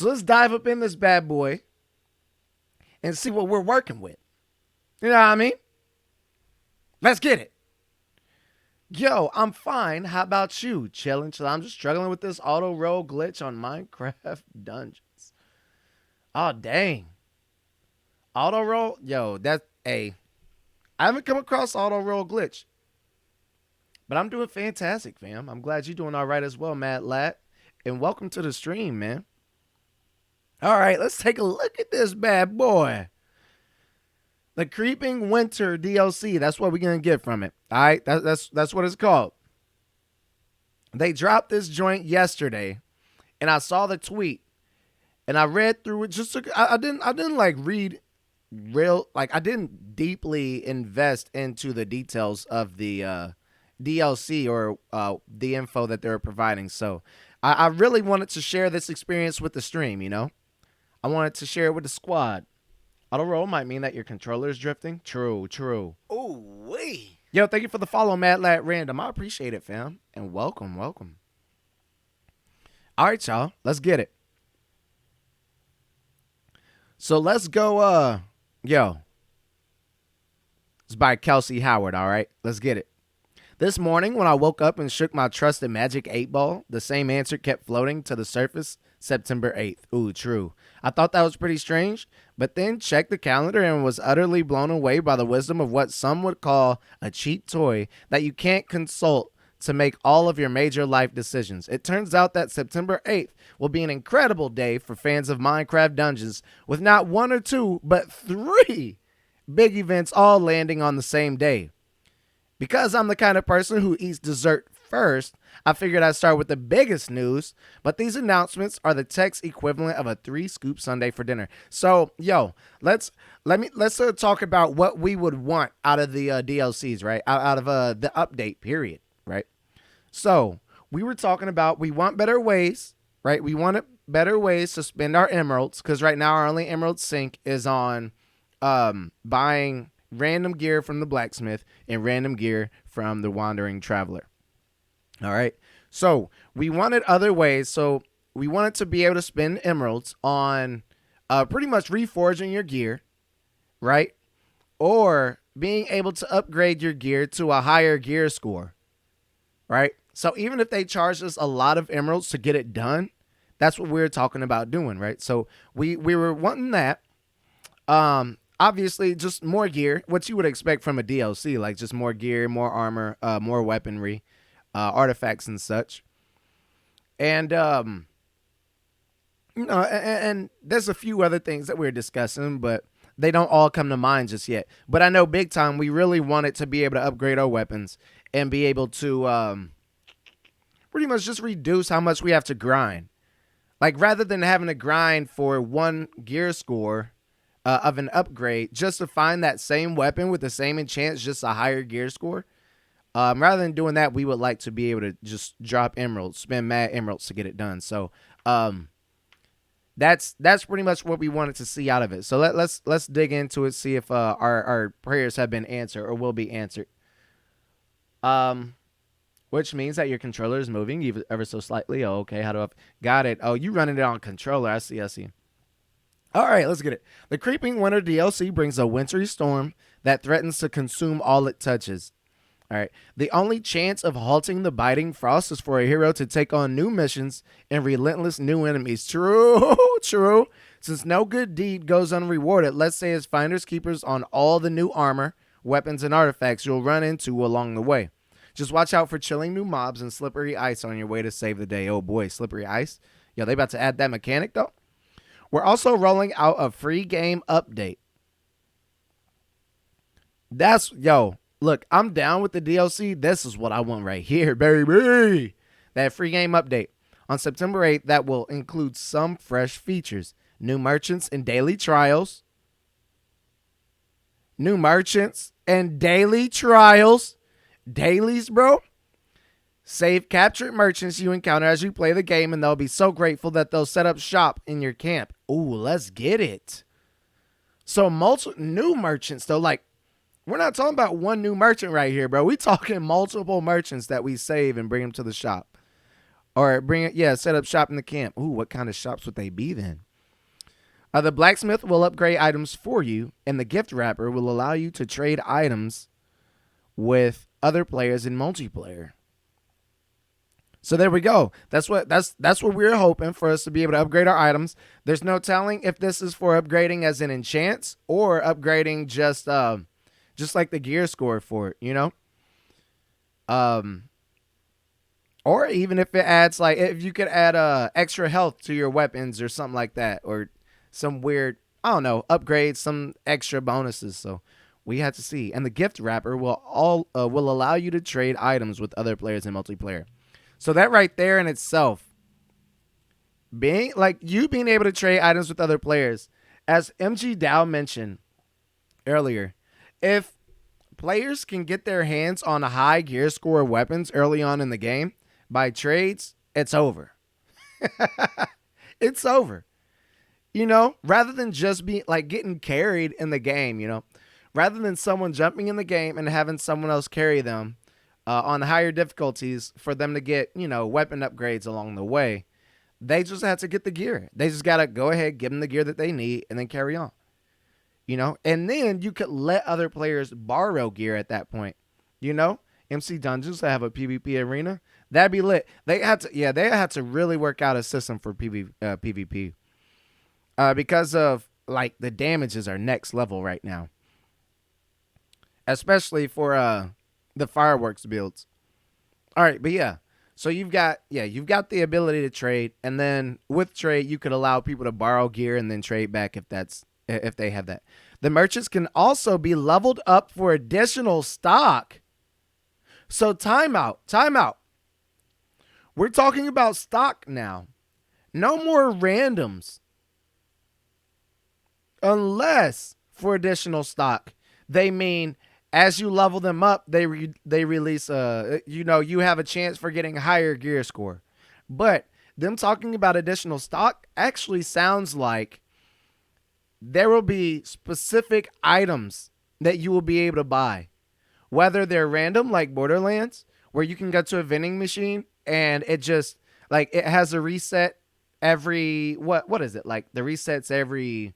So let's dive up in this bad boy and see what we're working with. You know what I mean? Let's get it. Yo, I'm fine. How about you? Chilling. I'm just struggling with this auto roll glitch on Minecraft Dungeons. Oh, dang. Auto roll? Yo, that's a. I haven't come across auto roll glitch. But I'm doing fantastic, fam. I'm glad you're doing all right as well, Mad Lad. And welcome to the stream, man. All right, let's take a look at this bad boy. The Creeping Winter DLC. That's what we're going to get from it. All right, that's what it's called. They dropped this joint yesterday, and I saw the tweet, and I read through it. I didn't like read real, like I didn't deeply invest into the details of the DLC or the info that they were providing. So I really wanted to share this experience with the stream, you know? I wanted to share it with the squad. Auto roll might mean that your controller is drifting. True. Oh, wee. Yo, thank you for the follow, Mad Lad Random. I appreciate it, fam. And welcome. All right, y'all. Let's get it. So let's go, it's by Kelsey Howard, all right? Let's get it. This morning, when I woke up and shook my trusted magic 8-ball, the same answer kept floating to the surface, September 8th. Ooh, true. I thought that was pretty strange, but then checked the calendar and was utterly blown away by the wisdom of what some would call a cheap toy that you can't consult to make all of your major life decisions. It turns out that September 8th will be an incredible day for fans of Minecraft Dungeons, with not one or two, but 3 big events all landing on the same day. Because I'm the kind of person who eats dessert first, I figured I'd start with the biggest news, but these announcements are the text equivalent of a 3-scoop sundae for dinner. So, yo, let's talk about what we would want out of the DLCs, right? Out of the update period, right? So, we were talking about we want better ways, right? We want better ways to spend our emeralds, because right now our only emerald sink is on buying random gear from the blacksmith and random gear from the wandering traveler. All right. So we wanted other ways. So we wanted to be able to spend emeralds on pretty much reforging your gear, right? Or being able to upgrade your gear to a higher gear score, right? So even if they charge us a lot of emeralds to get it done, that's what we're talking about doing, right? So we were wanting that. Obviously, just more gear, what you would expect from a DLC, like just more gear, more armor, more weaponry, artifacts and such. And, and there's a few other things that we're discussing, but they don't all come to mind just yet. But I know big time we really wanted to be able to upgrade our weapons and be able to pretty much just reduce how much we have to grind. Like, rather than having to grind for 1 gear score of an upgrade just to find that same weapon with the same enchants, just a higher gear score. Rather than doing that, we would like to be able to just drop emeralds, spend mad emeralds to get it done. So that's pretty much what we wanted to see out of it. So let's dig into it, see if our prayers have been answered or will be answered. Which means that your controller is moving ever so slightly. Oh, okay. How do I got it? Oh, you running it on controller. I see. All right, let's get it. The Creeping Winter DLC brings a wintry storm that threatens to consume all it touches. All right. The only chance of halting the biting frost is for a hero to take on new missions and relentless new enemies. True. Since no good deed goes unrewarded, let's say as finders keepers on all the new armor, weapons, and artifacts you'll run into along the way. Just watch out for chilling new mobs and slippery ice on your way to save the day. Oh boy, slippery ice. Yo, they about to add that mechanic though. We're also rolling out a free game update. Look, I'm down with the DLC. This is what I want right here, baby. That free game update. On September 8th, that will include some fresh features. New merchants and daily trials. Dailies, bro. Save captured merchants you encounter as you play the game, and they'll be so grateful that they'll set up shop in your camp. Ooh, let's get it. So new merchants, though, like, we're not talking about one new merchant right here, bro. We talking multiple merchants that we save and bring them to the shop. Or bring it, yeah, set up shop in the camp. Ooh, what kind of shops would they be then? The blacksmith will upgrade items for you, and the gift wrapper will allow you to trade items with other players in multiplayer. So there we go. That's what we're hoping for, us to be able to upgrade our items. There's no telling if this is for upgrading as in enchants or upgrading just like the gear score for it, you know? Um or even if it adds, like, if you could add extra health to your weapons or something like that, or some weird, I don't know, upgrade, some extra bonuses. So we have to see. And the gift wrapper will allow you to trade items with other players in multiplayer. So that right there in itself, being able to trade items with other players, as MG Dow mentioned earlier, if players can get their hands on high gear score weapons early on in the game by trades, it's over. It's over. You know, rather than just be like getting carried in the game, you know, rather than someone jumping in the game and having someone else carry them on higher difficulties for them to get, you know, weapon upgrades along the way, they just have to get the gear. They just got to go ahead, give them the gear that they need, and then carry on. You know, and then you could let other players borrow gear at that point. You know, MC Dungeons to have a PvP arena, that'd be lit. They had to really work out a system for PvP because of, like, the damages are next level right now, especially for the fireworks builds. All right, but yeah. So you've got the ability to trade, and then with trade you could allow people to borrow gear and then trade back if they have that. The merchants can also be leveled up for additional stock. So time out. We're talking about stock now. No more randoms. Unless for additional stock, they mean as you level them up, they release you have a chance for getting higher gear score. But them talking about additional stock actually sounds like there will be specific items that you will be able to buy, whether they're random like Borderlands, where you can go to a vending machine and it just, like, it has a reset every, what is it, like the resets every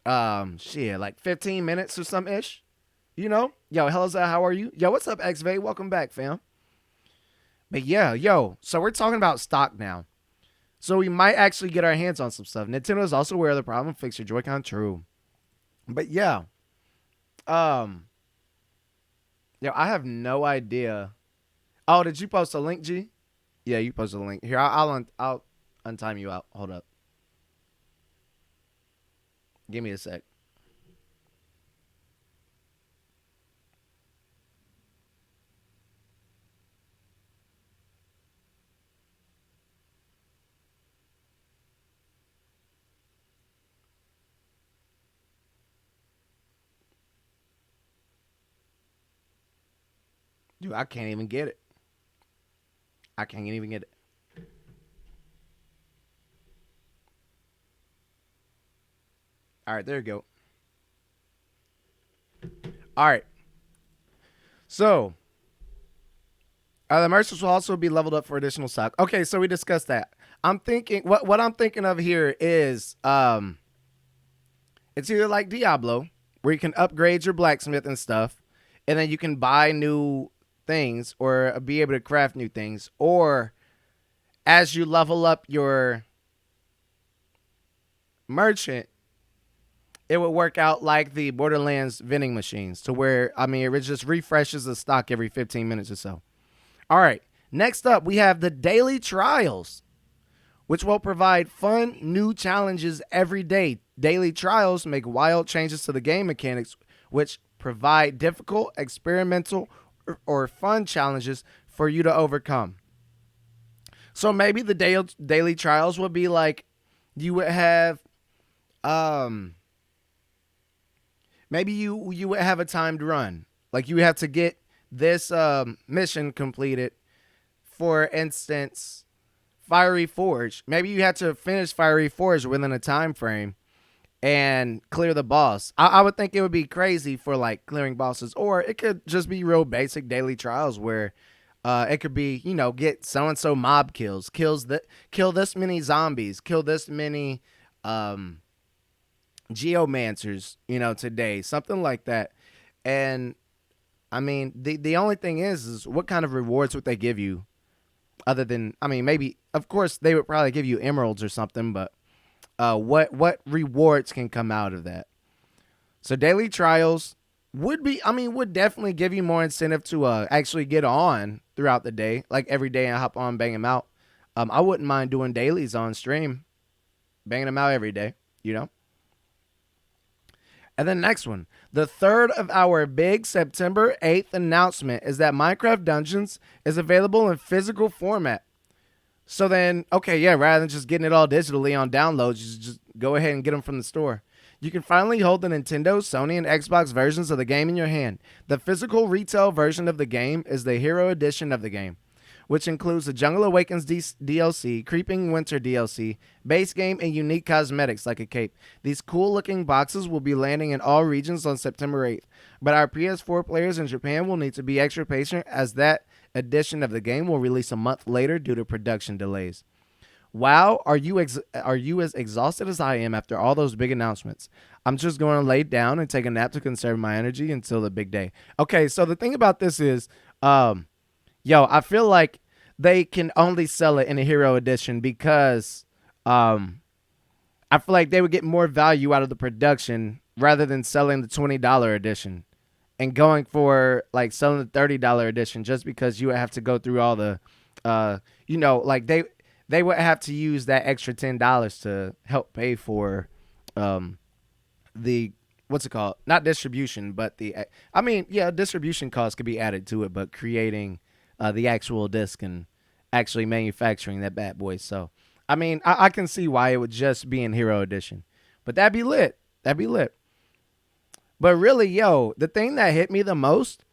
like 15 minutes or some ish. You know, yo, hello, how are you? Yo, what's up, XV? Welcome back, fam. But yeah, so we're talking about stock now. So we might actually get our hands on some stuff. Nintendo's also aware of the problem. Fix your Joy-Con. True. But yeah. I have no idea. Oh, did you post a link, G? Yeah, you posted a link. Here, I'll untime you out. Hold up. Give me a sec. Dude, I can't even get it. I can't even get it. All right, there you go. All right. So, the merchants will also be leveled up for additional stock. Okay, so we discussed that. I'm thinking, what I'm thinking of here is it's either like Diablo, where you can upgrade your blacksmith and stuff, and then you can buy new things or be able to craft new things, or as you level up your merchant, it would work out like the Borderlands vending machines, to where, I mean, it just refreshes the stock every 15 minutes or so. All right, next up, we have the daily trials, which will provide fun new challenges every day. Daily trials make wild changes to the game mechanics, which provide difficult, experimental, or fun challenges for you to overcome. So maybe the daily trials would be like, you would have maybe you would have a timed run. Like, you have to get this mission completed. For instance, Fiery Forge. Maybe you had to finish Fiery Forge within a time frame and clear the boss. I would think it would be crazy for, like, clearing bosses, or it could just be real basic daily trials where It could be, get so and so mob kill this many zombies, kill this many um, geomancers, today, something like that. And I mean, the only thing is what kind of rewards would they give you other than, I mean, maybe, of course, they would probably give you emeralds or something, but what rewards can come out of that? So daily trials would definitely give you more incentive to actually get on throughout the day, like every day and hop on, bang them out. I wouldn't mind doing dailies on stream, banging them out every day, you know? And then next one, the third of our big September 8th announcement is that Minecraft Dungeons is available in physical format. So then, okay, yeah, rather than just getting it all digitally on downloads, you just go ahead and get them from the store. You can finally hold the Nintendo, Sony, and Xbox versions of the game in your hand. The physical retail version of the game is the Hero Edition of the game, which includes the Jungle Awakens DLC, Creeping Winter DLC, base game, and unique cosmetics like a cape. These cool-looking boxes will be landing in all regions on September 8th, but our PS4 players in Japan will need to be extra patient as that edition of the game will release a month later due to production delays. Wow, are you as exhausted as I am after all those big announcements? I'm just going to lay down and take a nap to conserve my energy until the big day. Okay, so the thing about this is, I feel like they can only sell it in a Hero Edition because I feel like they would get more value out of the production rather than selling the $20 edition and going for like selling the $30 edition just because you would have to go through all the, like they would have to use that extra $10 to help pay for the what's it called? Not distribution, but distribution costs could be added to it, but creating the actual disc and actually manufacturing that bad boy. So, I mean, I can see why it would just be in Hero Edition, but that'd be lit. That'd be lit. But really, the thing that hit me the most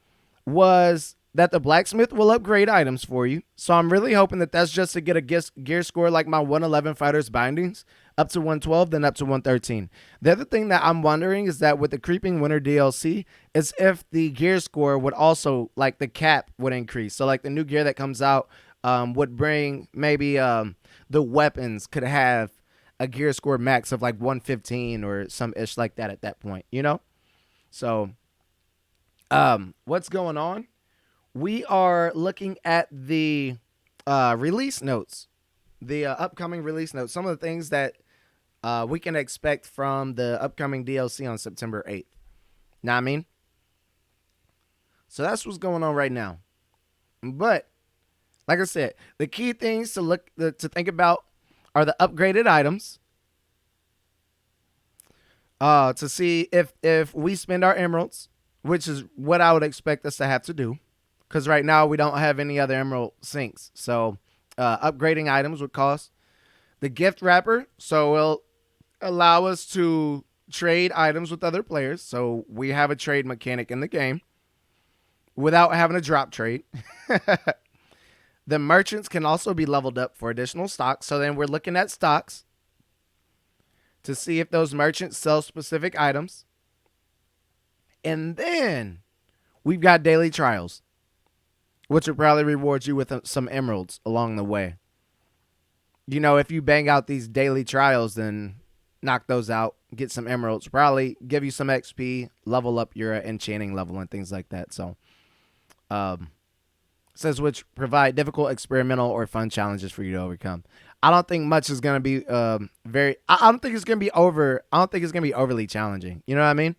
was that the blacksmith will upgrade items for you. So I'm really hoping that that's just to get a gear score like my 111 Fighters bindings up to 112, then up to 113. The other thing that I'm wondering is that with the Creeping Winter DLC is if the gear score would also, like the cap would increase. So like the new gear that comes out would bring maybe the weapons could have a gear score max of like 115 or some ish like that at that point, So what's going on? We are looking at the release notes, the upcoming release notes, some of the things that we can expect from the upcoming DLC on September 8th. Know what I mean? So that's what's going on right now. But like I said, the key things to think about are the upgraded items. To see if we spend our emeralds, which is what I would expect us to have to do. Because right now we don't have any other emerald sinks. So upgrading items would cost. The gift wrapper, so it'll allow us to trade items with other players. So we have a trade mechanic in the game without having a drop trade. The merchants can also be leveled up for additional stocks. So then we're looking at stocks to see if those merchants sell specific items. And then we've got daily trials, which will probably reward you with some emeralds along the way. If you bang out these daily trials, then knock those out, get some emeralds, probably give you some XP, level up your enchanting level and things like that. So, says which provide difficult, experimental, or fun challenges for you to overcome. I don't think much is going to be I don't think it's going to be I don't think it's going to be overly challenging. You know what I mean?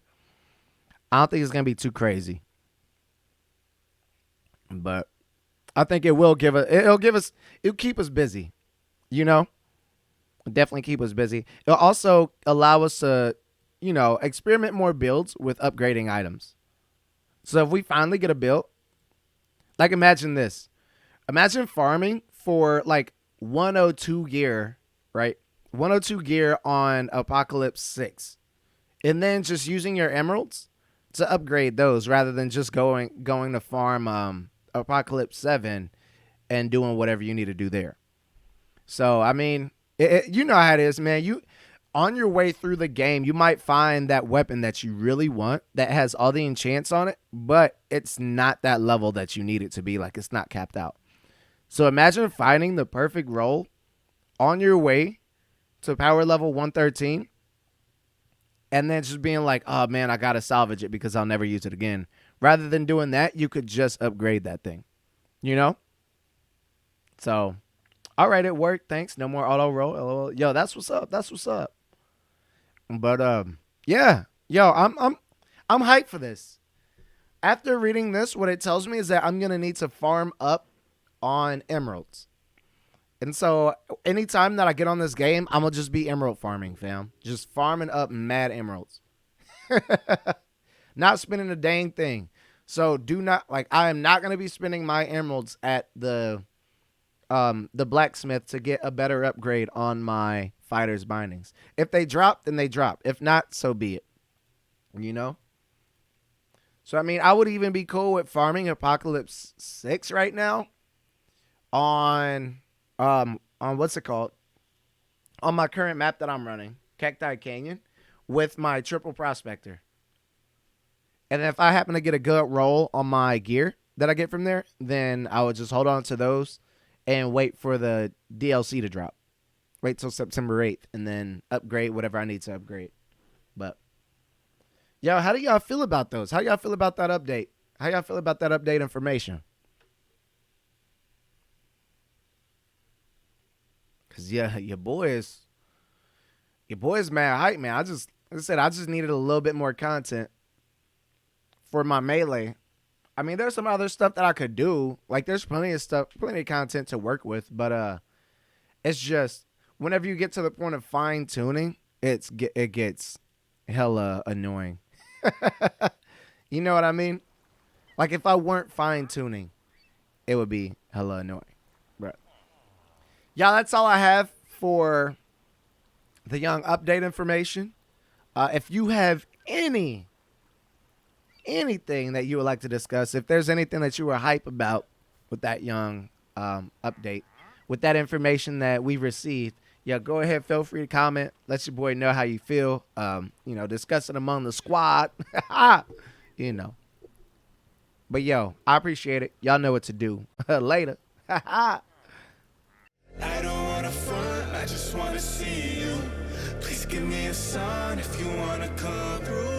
I don't think it's going to be too crazy. But I think it'll keep us busy, definitely keep us busy. It'll also allow us to, experiment more builds with upgrading items. So if we finally get a build, like imagine this, imagine farming for like 102 gear, right? 102 gear on Apocalypse 6 and then just using your emeralds to upgrade those rather than just going to farm Apocalypse 7 and doing whatever you need to do there. So, I mean, you know how it is, man. on your way through the game, you might find that weapon that you really want that has all the enchants on it, but it's not that level that you need it to be. Like, it's not capped out. So imagine finding the perfect roll on your way to power level 113 and then just being like, oh man, I got to salvage it because I'll never use it again. Rather than doing that, you could just upgrade that thing, you know? So, all right, it worked. Thanks. No more auto roll. LOL. Yo, that's what's up. That's what's up. But yeah, yo, I'm hyped for this. After reading this, what it tells me is that I'm gonna need to farm up on emeralds. And so anytime that I get on this game, I'm gonna just be emerald farming, fam. Just farming up mad emeralds. Not spending a dang thing. So do not I am not gonna be spending my emeralds at the blacksmith to get a better upgrade on my fighter's bindings. If they drop, then they drop. If not, so be it. You know? So I mean, I would even be cool with farming Apocalypse 6 right now on what's it called? On my current map that I'm running, Cacti Canyon, with my triple prospector. And if I happen to get a good roll on my gear that I get from there, then I would just hold on to those and wait for the DLC to drop. Wait till September 8th and then upgrade whatever I need to upgrade. But, yo, how do y'all feel about those? How y'all feel about that update? How y'all feel about that update information? Because, yeah, your boy is mad hype, man. I just needed a little bit more content for my melee. I mean, there's some other stuff that I could do. Like, there's plenty of content to work with. But it's just, whenever you get to the point of fine-tuning, it gets hella annoying. You know what I mean? Like, if I weren't fine-tuning, it would be hella annoying. But, yeah, that's all I have for the young update information. If you have anything that you would like to discuss, if there's anything that you were hype about with that young update, with that information that we received, yeah, go ahead, feel free to comment. Let your boy know how you feel. Discuss it among the squad. you know. But yo, I appreciate it. Y'all know what to do. Later. I don't wanna front, I just wanna see you. Please give me a sign if you wanna come through.